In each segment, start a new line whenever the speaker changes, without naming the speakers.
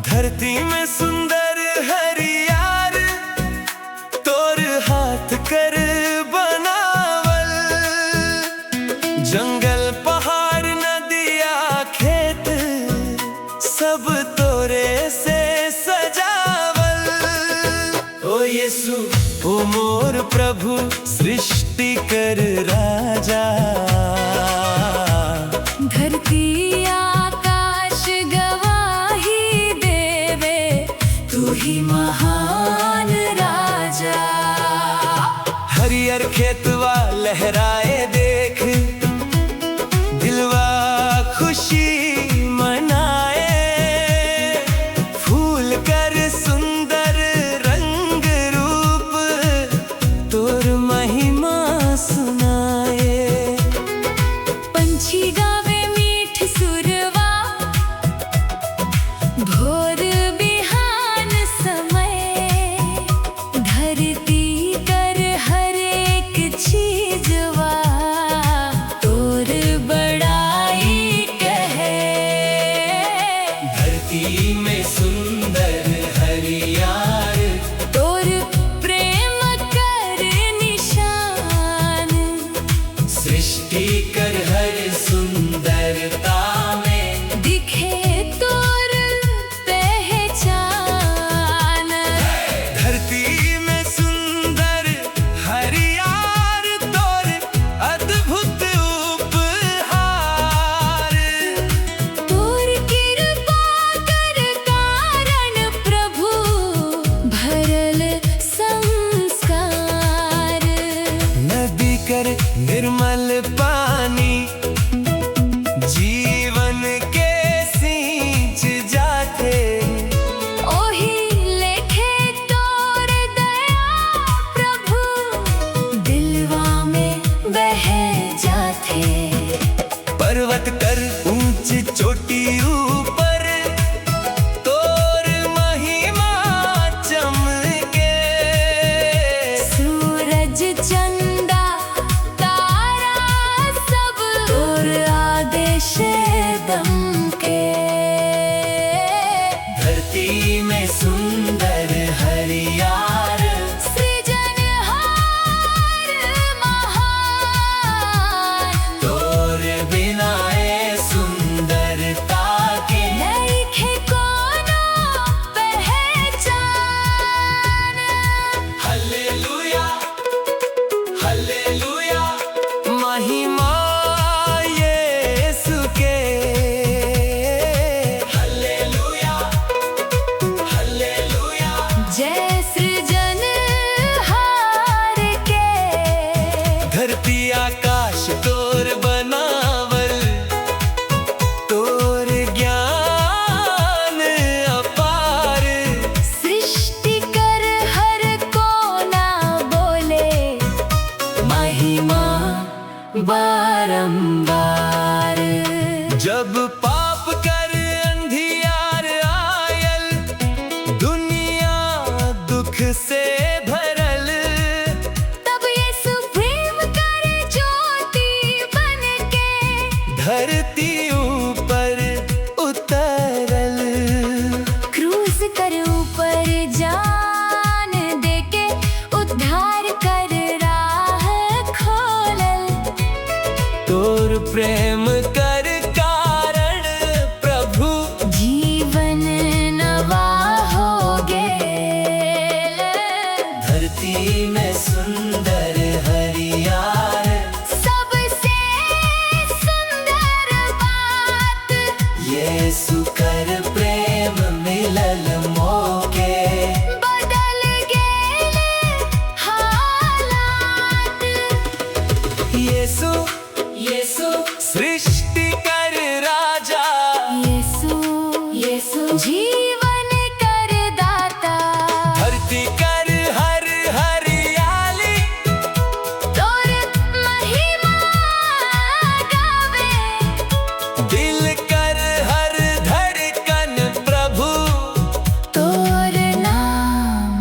धरती में सुंदर हरियार तोर हाथ कर बनावल, जंगल पहाड़ नदिया खेत सब तोरे से सजावल। ओ यीशु ओ मोर प्रभु सृष्टि कर राजा,
धरती तू ही महान राजा।
हरियर खेतवा लहराए देख, दिलवा खुशी मनाए, फूल कर सुंदर रंग रूप तोर महिमा सुनाए।
पंछी गावे मीठ सुरवा, भोर
में सुंदर हरियार
तोर प्रेम कर निशान,
सृष्टि कर हर सुंदरता में
दिखे तोर पहचान।
धरती में सुंदर हरियार तोर अद्भुत उपहार,
तोर
कर निर्मल पानी जीवन के सींच जाते।
ओही लेखे तोर दया प्रभु दिलवा में बह जाते।
पर्वत कर ऊंच चोटी ऊपर तोर महिमा चमके,
सूरज चंदा दमके।
धरती में सुंदर हरियार
सृजनहार महान,
तोर बिना ए सुंदरता के
नइखे कोनो पहचान।
हालेलुया हालेलुया महिमा Hallelujah.
जीवन कर दाता,
धरती कर हर हरियाली,
तोर महिमा गावे,
दिल कर हर धड़कन प्रभु,
तोर नाम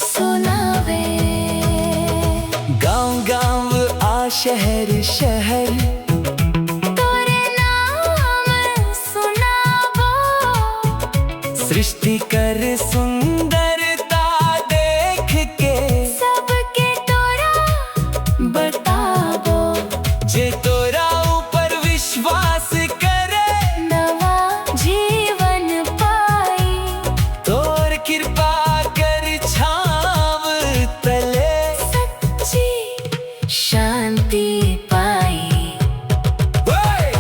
सुनावे।
गाँव गाँव आ शहर शहर,
तोरे नाम सुनावो,
सृष्टि कर सुंदरता देख के,
सबके तोरा बतावो।
जे तोरा ऊपर विश्वास करे,
नवा जीवन पाई,
तोर कृपा कर छाव तले,
सच्ची शांति पाई।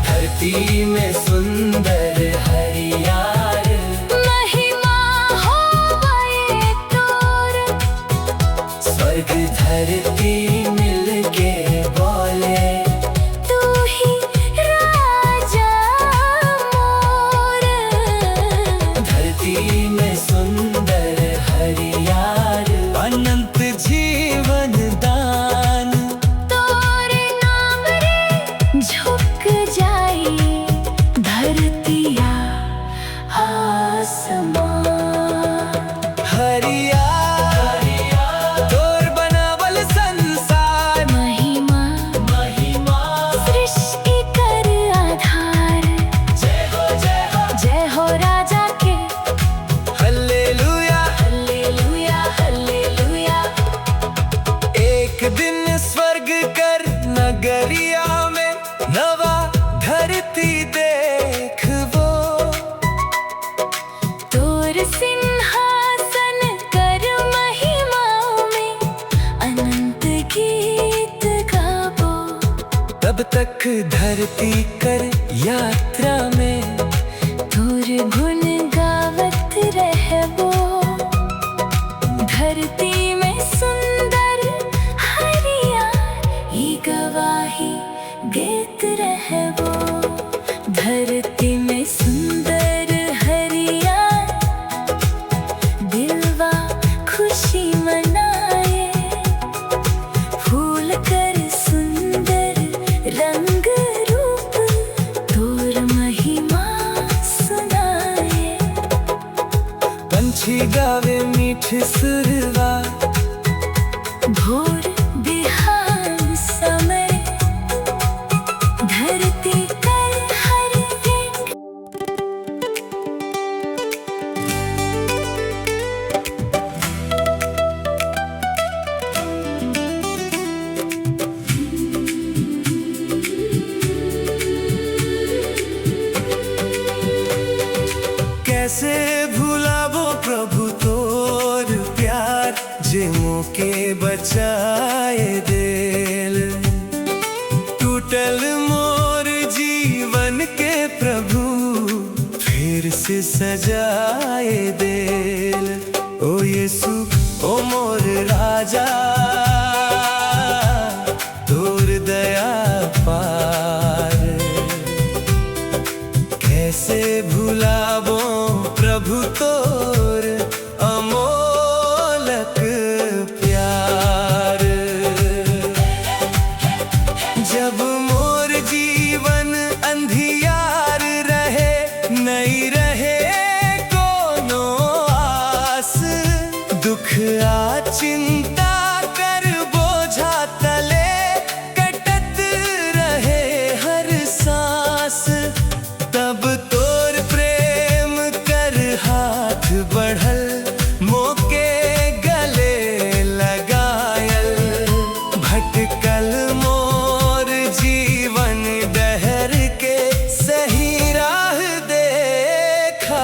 धरती में सुंदर हरियार,
महिमा होवे तोर,
स्वर्ग धरती मिलके बोले,
तू ही राजा मोर।
धरती में सुंदर हरियार, अनंत जीवन दान,
तोरे नाम रे झुक जाई, धरतिया आसमान।
हरियार तोर बनावल संसार,
महिमा
महिमा
सृष्टि कर आधार, जय हो राजा के,
हल्लेलुया।
Hallelujah hallelujah.
एक दिन स्वर्ग कर नगरिया में, नवा धरती देखबो,
तोर सिंहासन कर महिमा में, अनंत गीत गाबो।
तब तक धरती कर यात्रा में,
तोर गुण गावत रहबो। धरती में सुंदर हरियार, ई गवाही देत रहबो। धरती में सुंदर हरियार, दिलवा खुशी मनाए, फूल कर सुंदर रंग रूप, तोर महिमा सुनाए।
पंछी गावे मीठ सुरवा,
भोर बिहान समय, धरती कर हर एक।
कैसे भुलाबो प्रभु तोर प्यार, जे मोके बचाए देल, टूटल मोर जीवन के प्रभु फिर से सजाए देल। ओ यीशु ओ मोर राजा, तोर दया पार, कैसे भुलाबो प्रभु तोर अमोलक प्यार। जब मोर जीवन अंधियार रहे, नहीं रहे कोनो आस, दुख आ चिंता कर बोझा तले, कटत रहे हर सांस, तब तोर प्रेम कर हाथ बढ़ल, मोके गले लगायल, भटकल मोर जीवन डहर के सही राह देखायल।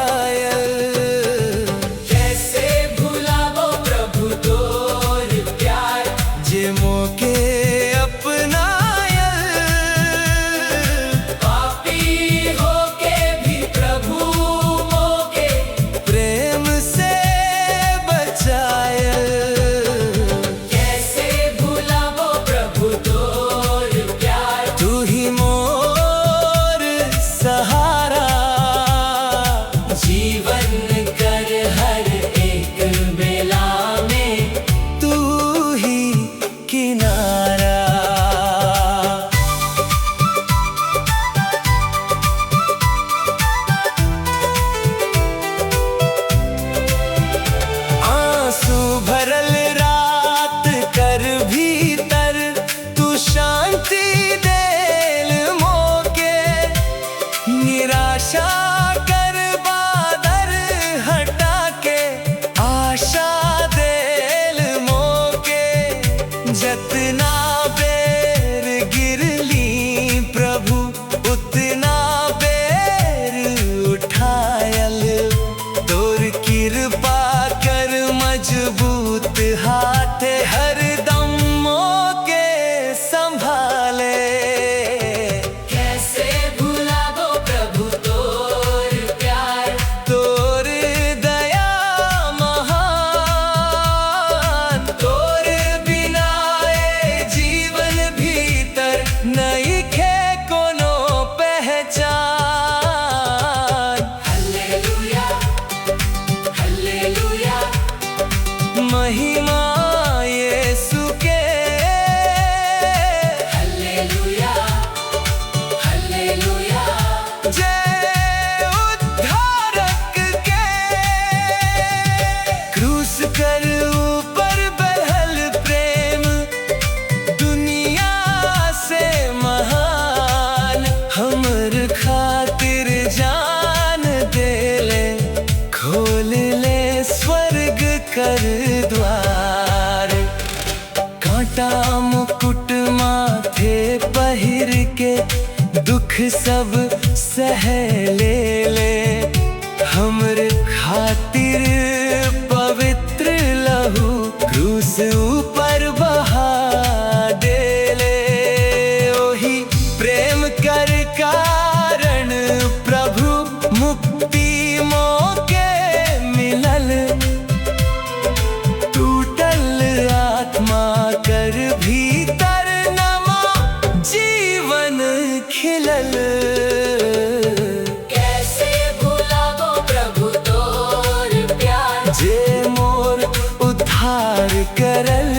कैसे भुलाबो प्रभु तोर कर द्वार। कांटा मुकुट माथे पहिर के दुख सब सह ले हमरे खातिर पवित्र लहू क्रूस ऊपर बहा देले। ओही प्रेम कर कारण प्रभु मुक्ति मोके मिलल। टूटल आत्मा कर भीतर नमा जीवन खिलल।
कैसे भुलाबो प्रभु तोर प्यार,
जे मोर उद्धार करल।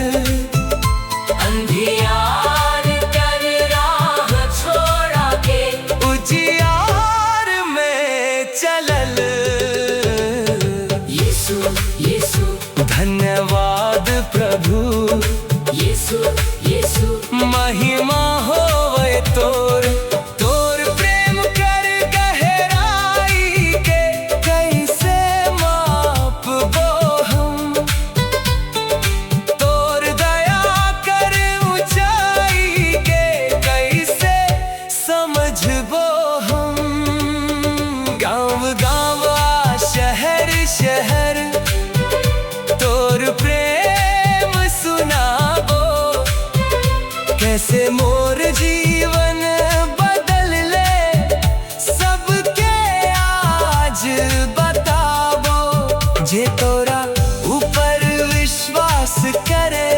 अंधियार कर राह छोड़ा के
उजियार में चलल।
यीशु यीशु
धन्यवाद प्रभु,
यीशु यीशु
महिमा होवे तोर। तोर प्रेम कर गहराई के कैसे मापबो हम। तोर दया कर ऊंचाई के कैसे समझबो हम। गाँव गाँव आ शहर शहर तोर प्रेम सुनाबो। कैसे मोर जीवन बदल ले सबके आज बताबो। जे तोरा ऊपर विश्वास करे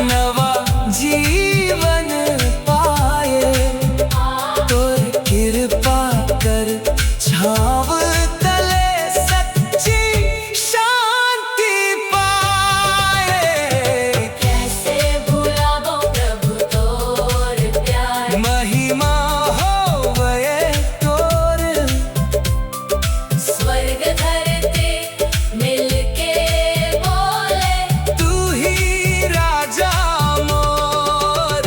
नवा जीवन पाए। तोर कृपा कर छाव तले सच्ची शांति पाए।
कैसे भुलाबो प्रभु तोर प्यार,
महिमा होवे तोर।
स्वर्ग धरती मिलके बोले
तू ही राजा मोर।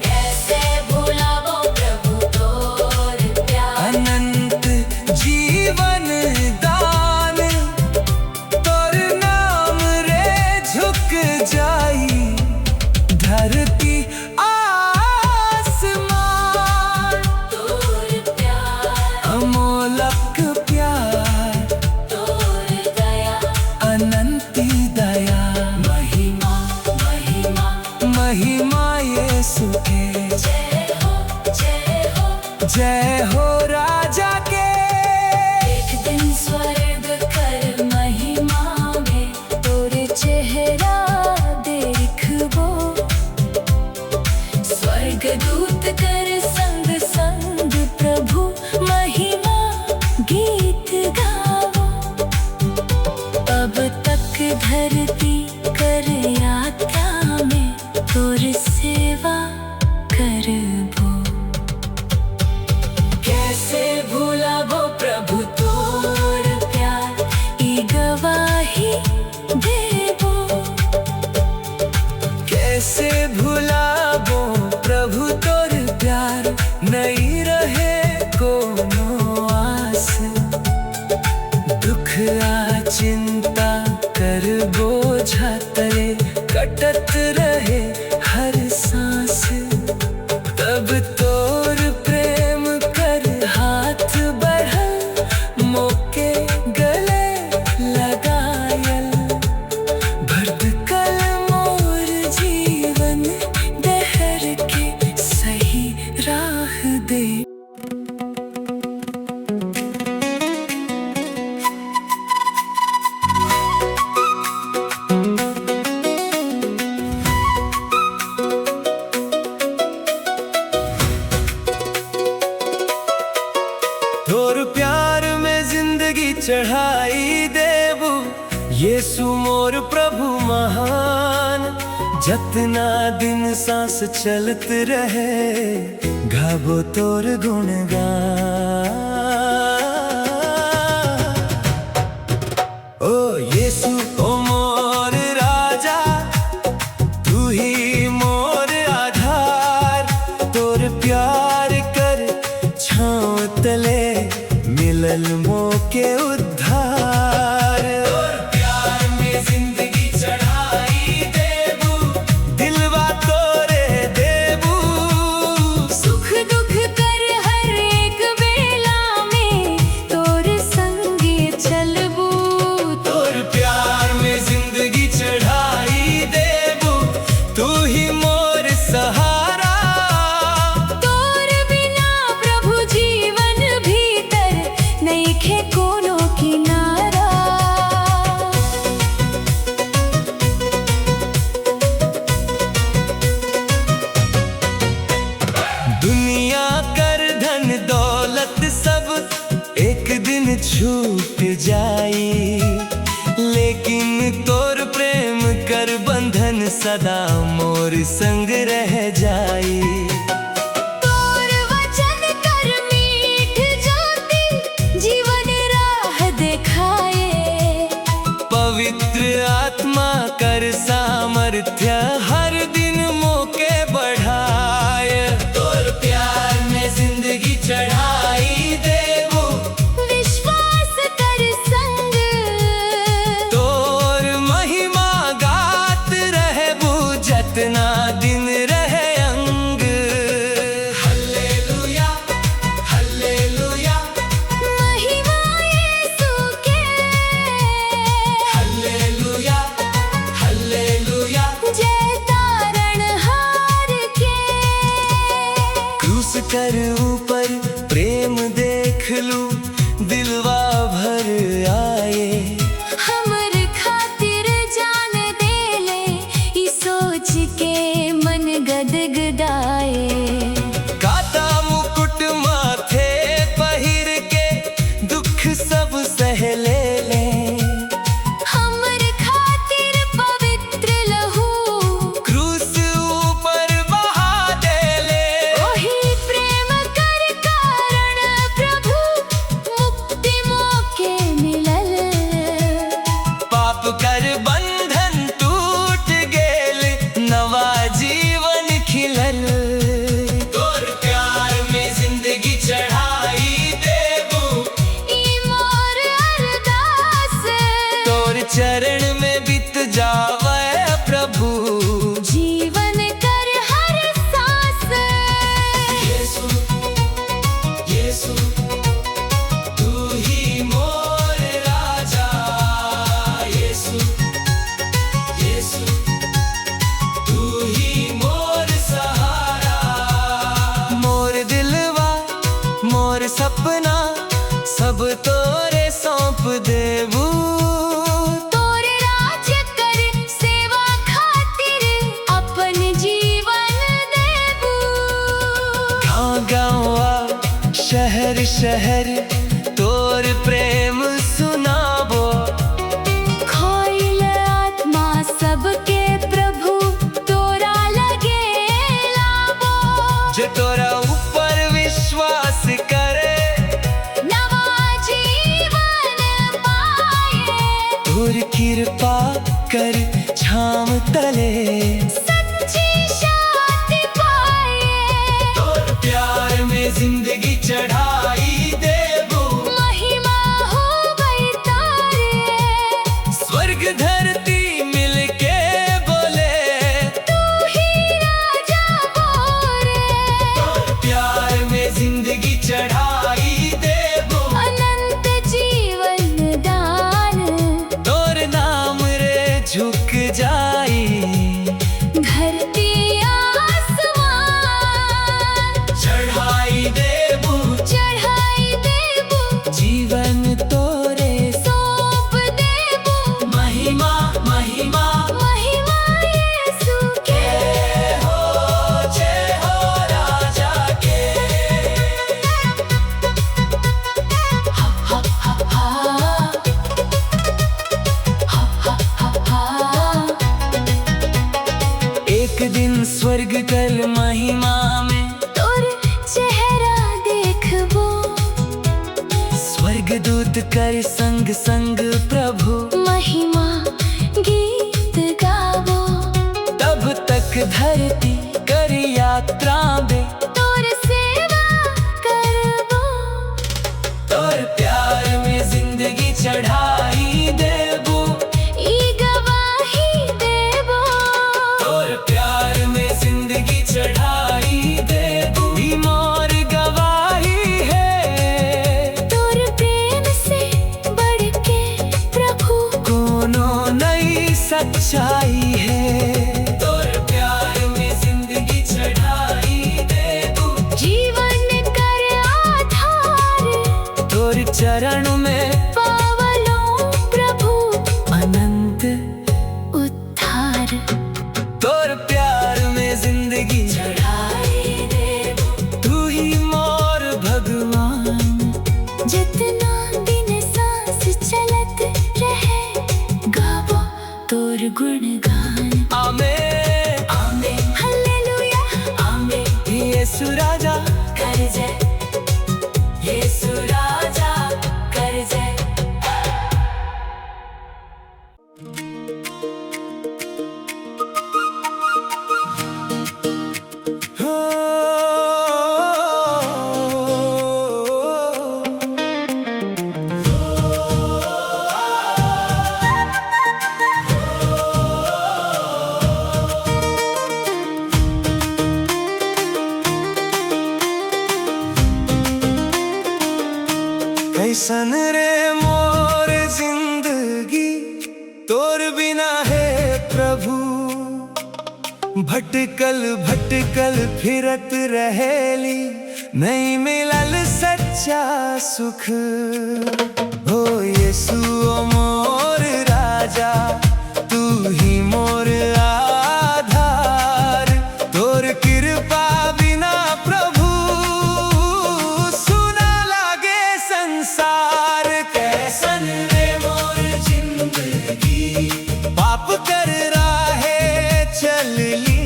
कैसे भुलाबो प्रभु तोर प्यार,
अनंत जीवन दान तोर नाम रे झुक जाई। धरती आसमान
तोर प्यार,
अमोलक प्यार
तोर दया,
अनंती दया।
महिमा महिमा
महिमा यीशु के
जय हो जय हो।
जय हो राजा के।
एक दिन स्वर्ग कर महिमा में तोर चेहरा देखबो। स्वर्ग दूत कर संग संग प्रभु महिमा गीत गावो। अब तक धरती कर यात्रा में तोर सेवा करबो। कैसे भुलाबो प्रभु तोर प्यार, ई गवाही देबो।
कैसे भुलाबो प्रभु तोर प्यार। नहीं रहे कोनो आस दुख आ चिंता कर बोझा तले कटत रहे हर सांस। तब तोर प्रेम कर हाथ बढ़ल मोके गले लगायल। भटकल मोर जीवन दहर के सही राह दे। तोर प्यार में जिंदगी चढ़ाई देबू। यीशु मोर प्रभु महान। जतना दिन सांस चलत रहे गाबो तोर गुणगान। ओ यीशु ओ मोर राजा, तू ही मोर आधार। तोर प्यार कर छाँव तले मिलल मोके उद्धार। तोर प्यार छूट जाई, लेकिन तोर प्रेम कर बंधन सदा मोर संग रह जाई।
तोर वचन कर मीठ ज्योति जीवन राह देखाए,
पवित्र आत्मा कर सामर्थ्य हर दिन मौके बढ़ाए। तोर प्यार में जिंदगी चढ़ाई देबू,
विश्वास कर संग
तोर महिमा गात रहबू जतना दिन रहे अंग। हल्लेलुया हल्लेलुया
महिमा यीशु के,
हल्लेलुया हल्लेलुया
जय तारणहार के।
क्रूस कर ऊपर प्रेम देख लूं, दिलवा भर आए।
हमर खातिर जान देले, ई सोच के मन गदगदाए।
काता मुकुट माथे पहिर के दुख सब सह ले।
हमर खातिर पवित्र लहू,
क्रूस ऊपर बहा देले।
ओही प्रेम कर कारण प्रभु मुक्ति मोके मिलल।
पाप कर बंधन टूट गेल, नवा जीवन खिलल। तोर प्यार में जिंदगी चढ़ाई देबू,
ई मोर अरदास,
तोर चरण में बीत जावे प्रभु।
जीवन कर हर सांस।
यीशु यीशु तू ही मोर राजा। यीशु यीशु तू ही मोर सहारा। मोर दिलवा मोर सपना सब तोरे सौंप देबू।
तोर राज्य कर सेवा खातिर अपन जीवन देबू।
गाँव शहर शहर तोर प्रेम सुनाबो।
खोइल आत्मा सबके प्रभु तोरा लगे लाबो।
जो तोरा ऊपर विश्वास करे,
नवा जीवन पाए।
तोर कृपा कर छाम तले।
सच्ची शांति पाए।
तोर प्यार में जिंदगी चढ़ाई देबू,
महिमा हो गई तारे।
स्वर्ग धरती मिलके बोले।
तू ही राजा बोरे।
तोर प्यार में जिंदगी चढ़ाई देबू,
अनंत जीवन दान।
तोर नाम रे झुक जाई।
धरती आसमान
चढ़ाई देबू,
चढ़ाई देबू।
जीवन तोरे
सौंप देबू।
महिमा महिमा
महिमा यीशु के।
जय हो राजा के।
हा हा हा हा हा हा हा।
एक दिन स्वर्ग कल महिमा में
तोर चेहरा देखबो।
स्वर्गदूत कर संग संग प्रभु।
महिमा गीत गाबो।
तब तक धरती कर यात्रा बे।
तोर सेवा करबो।
तोर प्यार में जिंदगी चढ़ाई देबू,
ई गवाही देबो।
तोर प्यार में जिंदगी चढ़ाई देबू। ई मोर गवाही है,
तोर प्रेम से बढ़ के प्रभु
कोनो नई सच्चाई है। तोर प्यार में जिंदगी चढ़ाई देबू,
जीवन कर आधार।
तोर चरण में
पावलो प्रभु
अनंत
उद्धार।
तोर प्यार में जिंदगी
चढ़ाई देबो।
तू ही मोर भगवान।
जितना दिन रहे गावो तोर गुणगान
आमेन आमेन
हालेलुया आमेन
यीशु राजा
कर जय यीशु राजा कर जय
कैसन रे मोर जिंदगी तोर बिना है प्रभु भटकल भटकल फिरत रहेली नहीं मिलल सच्चा सुख हो यीशु ओ मोर राजा तू ही मोर आधार तोर कृपा बिना प्रभु सुना लागे संसार कैसन रे मोर जिंदगी पाप कर राहे चल ली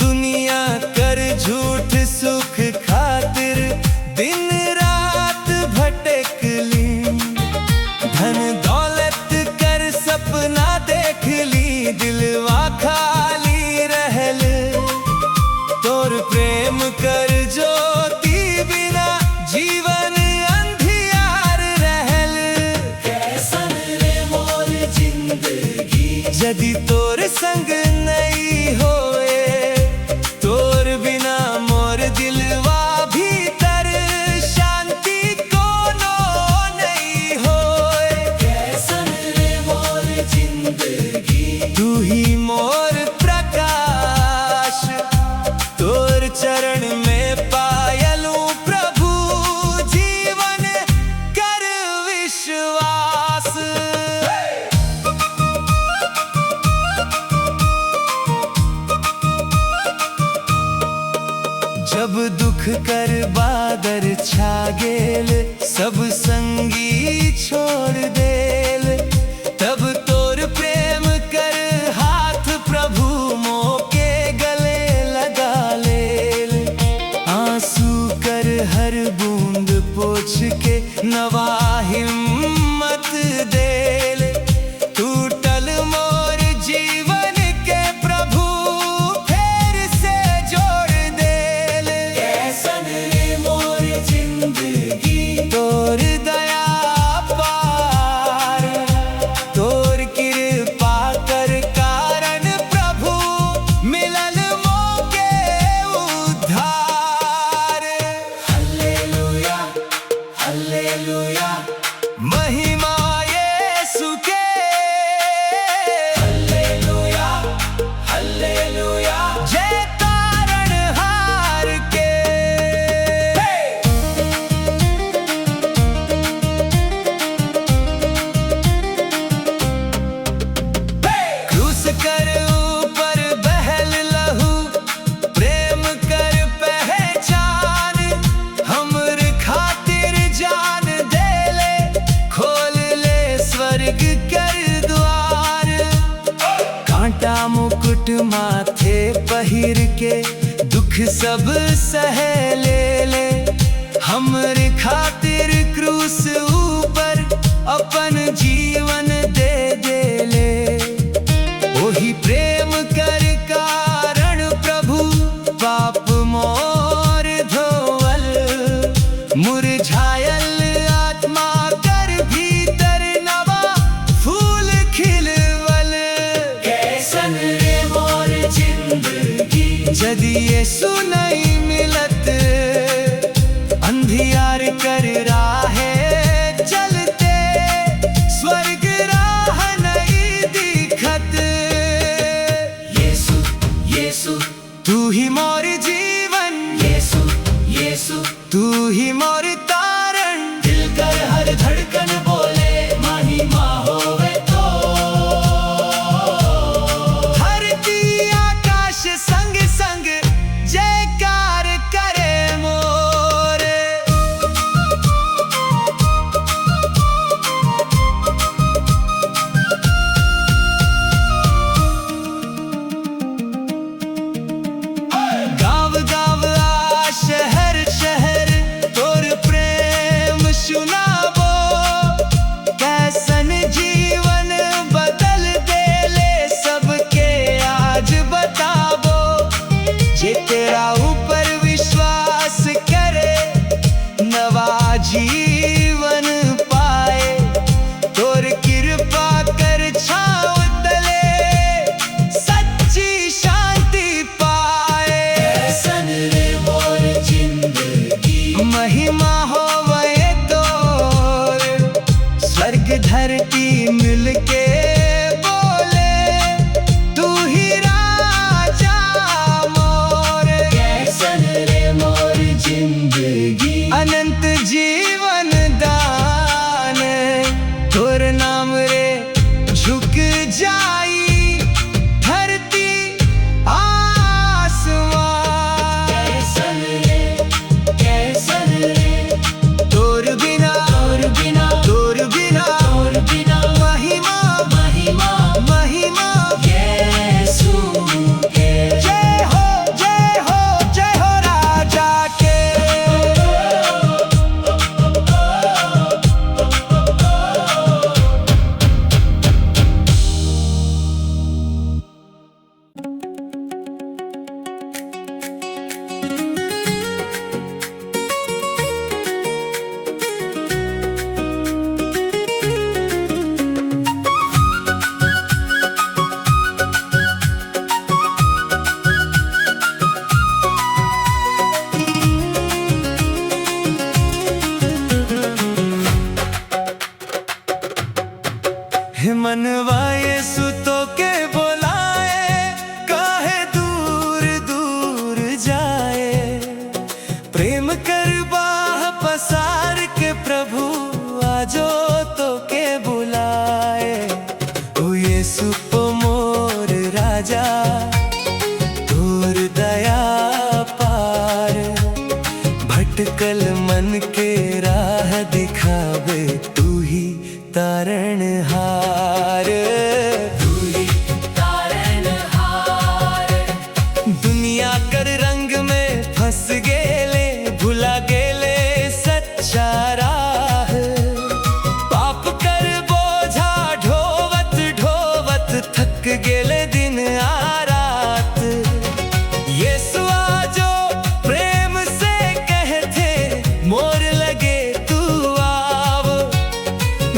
दुनिया कर झूठ सुख खातिर दिन रात भटकली धन दौलत कर सपना देख ली दिलवा खाली रहल तोर प्रेम कर ज्योति बिना जीवन अंधियार रहल कैसन रे मोर जिंदगी यदि तोर संग नहीं होए तोर बिना मोर दिलवा भीतर शांति कोनो नहीं होए कैसन रे मोर जिंदगी तू ही मोर प्रकाश तोर चरण में पायलू प्रभु जीवन कर विश्वास जब दुख कर बादर छा गेल सब संगी छोड़ देल तब तोर प्रेम कर हाथ प्रभु मोके गले लगा लेल आंसू कर हर बूंद पोंछ के नवा हिम्मत देल टूटल मोर जीवन के प्रभु फिर से जोड़ देल कैसन रे मोर जिंदगी तोर दया पार तोर कृपा कर कारण प्रभु मिलल मोके उद्धार हालेलुया हालेलुया महिमा यीशु के हालेलुया हालेलुया जय तारणहार के क्रूस कर ऊपर बहल लहू प्रेम कर पहचान हमर खातिर जान देले खोल ले स्वर्ग कर द्वार कांटा मुकुट माथे पहिर के दुख सब सह ले हमर खातिर क्रूस ऊपर अपन जीवन दे देले ओही प्रेम कर कारण प्रभु पाप मोर धोवल मुरझायल आत्मा कर भीतर नवा फूल खिलवल कैसन रे मोर जिंदगी यदि यीशु नहीं मिलत अंधियार कर राहे चलते स्वर्ग राह नहीं दिखत यीशु यीशु तू ही मोर जीवन यीशु यीशु तू ही मोर तारण दिल कर हर धड़कन बोले महिमा होवे तो धरती आकाश संग संग जयकार करे मोर धरती मिलके बोले तू ही राजा मोर। कैसन रे मोर जिंदगी अनंत जीवन दान, तोर नाम रे झुक जाई धरती आसमां। कैसन रे तोर बिना तोर बिना महिमा महिमा महिमा यीशु के। जय हो जय हो जय हो राजा के। मनवा यीशु तो के बोलाए, काहे दूर दूर जाए। प्रेम कर बाह पसार के प्रभु आजो तो के बुलाए। ओ यीशु ओ मोर राजा, तोर दया पार। भटकल मन के राह दिखावे तू ही तारणहार। तू ही तारणहार। दुनिया कर रंग में फंस गेले, भुला गेले सच्चा राह। पाप कर बोझा ढोवत ढोवत थक गेले दिन आ रात। यीशु आजो प्रेम से कहते मोर लगे तू आव।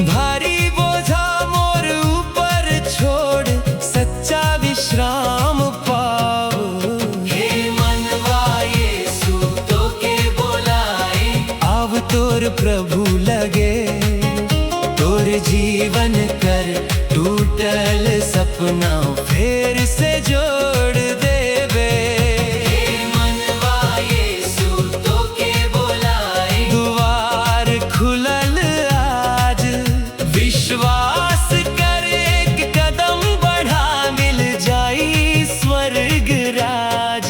भारी बोझा मोर ऊपर छोड़ सच्चा विश्राम पाओ। हे मनवा यीशु तो के बोलाए, आव तोर प्रभु लगे। तोर जीवन कर टूटल सपना फिर से जोड़ देवे। हे मनवा यीशु तो के बोलाए, द्वार खुलल आज। विश्वास कर एक कदम बढ़ा, मिल जाई स्वर्ग राज।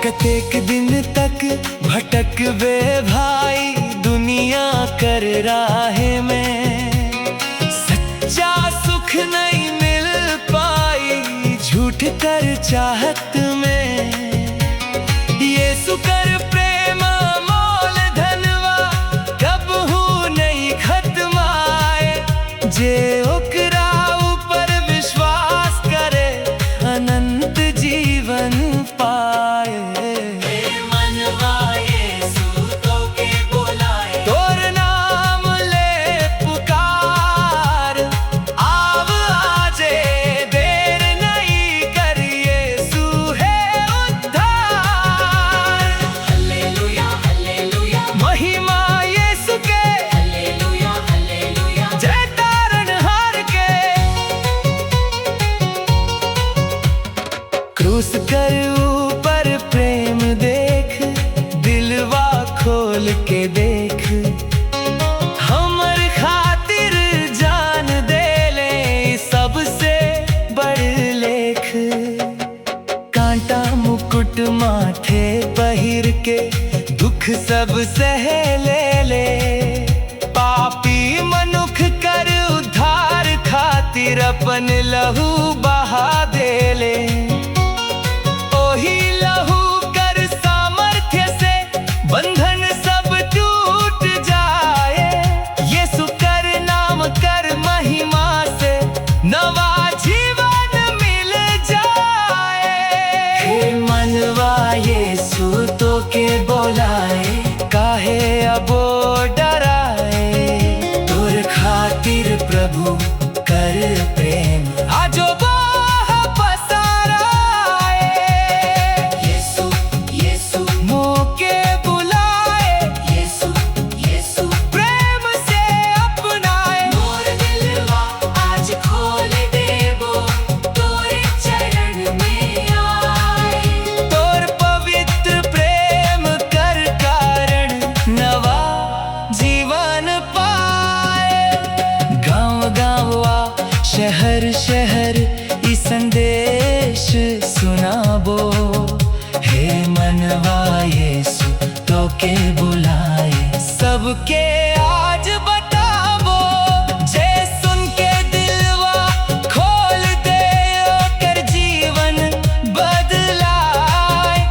कतेक दिन तक भटक बे भाई दुनिया कर राहे में। सच्चा सुख नहीं मिल पाई झूठ कर चाहत में। यीशु कर प्रेम मोल धनवा कबहू नहीं खत्म आए। जे ओकरा ऊपर विश्वास करे अनंत जीवन पाए। हे मनवा यीशु तो के बोलाए, तोर नाम ले पुकार। आव आजे देर नहीं कर, यीशु है उद्धार। हालेलुया हालेलुया महिमा यीशु के। हालेलुया हालेलुया जय तारणहार के। क्रूस कर ऊपर प्रेम देख, दिलवा खोल के देख। हमर खातिर जान दे ले, सबसे बड़ लेख। कांटा मुकुट माथे पहिर के दुख सब सह ले। पापी मनुख कर उद्धार खातिर अपन लहू बहा दे ले। ओही लहू कर सामर्थ्य से बंधन सब टूट जाए। यीशु कर नाम कर महिमा से नवा जीवन मिल जाए। हे मनवा यीशु तो के बोलाए, काहे अबो डराए। तोर खातिर प्रभु कर प्रेम आजो सबके आज बतावो, जे सुन के दिलवा खोल दे ओकर जीवन बदलाए।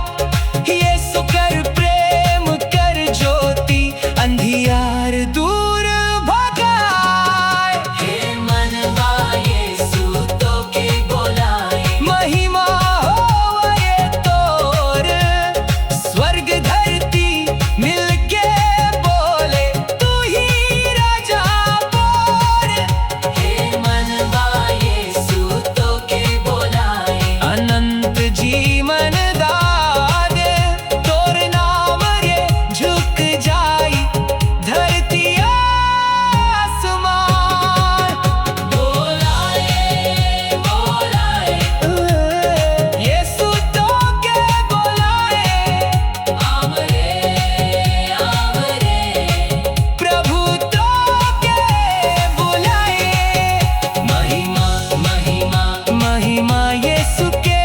यीशु कर प्रेम कर ज्योति अंधियार दूर भगाए। हे मनवा यीशु तो के बोलाए, महिमा हो ये तोर, स्वर्ग धरती मिलके बोले तू ही राजा बोल। हे मनवा यीशु तो के बोलाए, अनंत जीवन दादे तोर नाम रे झुक जाई धरती आसमान। बोलाए बोलाए यीशु तो के बोलाए, आमरे आमरे प्रभु तो के बुलाए। महिमा महिमा महिमा यीशु के,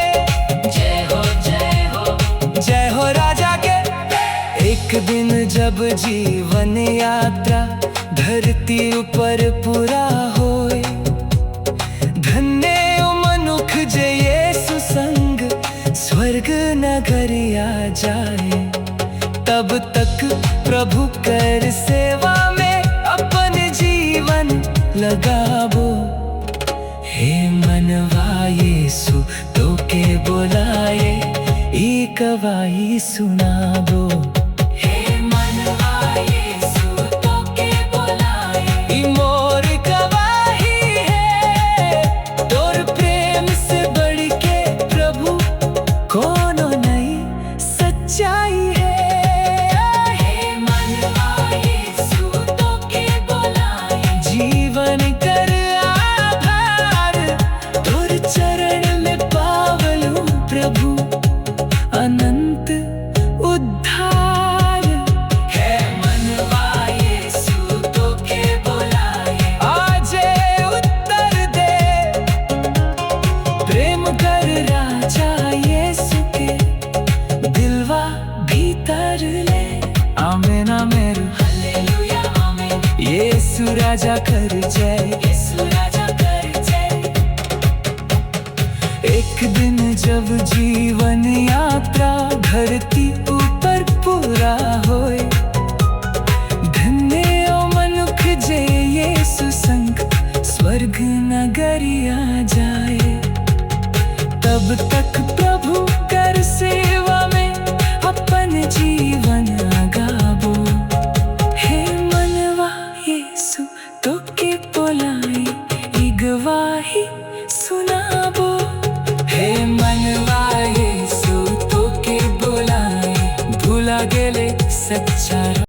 जय हो जय हो जय हो राजा के। एक दिन जब जीवन यात्रा धरती ऊपर पूरा होए, धन्य ओ मनुख जे यीशु संग स्वर्ग नगरिया जाए। तब तक प्रभु कर सेवा में अपन जीवन लगाबो। हे मनवा यीशु तो के बोलाए, ई गवाही सुनाबो। हे मनवा यीशु तो के बोलाए, ई मोर गवाही है, तोर प्रेम से बढ़ के प्रभु कोनो नहीं सच्चाई है। हे मनवा यीशु तो के बोलाए, जीवन कर आधार, तोर चरण में पावलू प्रभु अनंत उद्धार। हे मनवा यीशु तो के बोलाए, आजे उत्तर दे, प्रेम कर राजा यीशु के, दिलवा भीतर ले। आमीन आमीन हालेलुया आमीन। यीशु राजा कर जय, यीशु राजा कर जय। एक दिन जब जीवन यात्रा धरती ऊपर पूरा होए, धन्य ओ मनुख जे यीशु संग स्वर्ग नगरिया जाए। तब तक प्रभु कर सेवा में अपन जीवन लगाबो। हे मनवा यीशु तो के बोलाए, ई गवाही सुनाबो। हे मनवा यीशु तो के बोलाए, भुला गेले सच्चा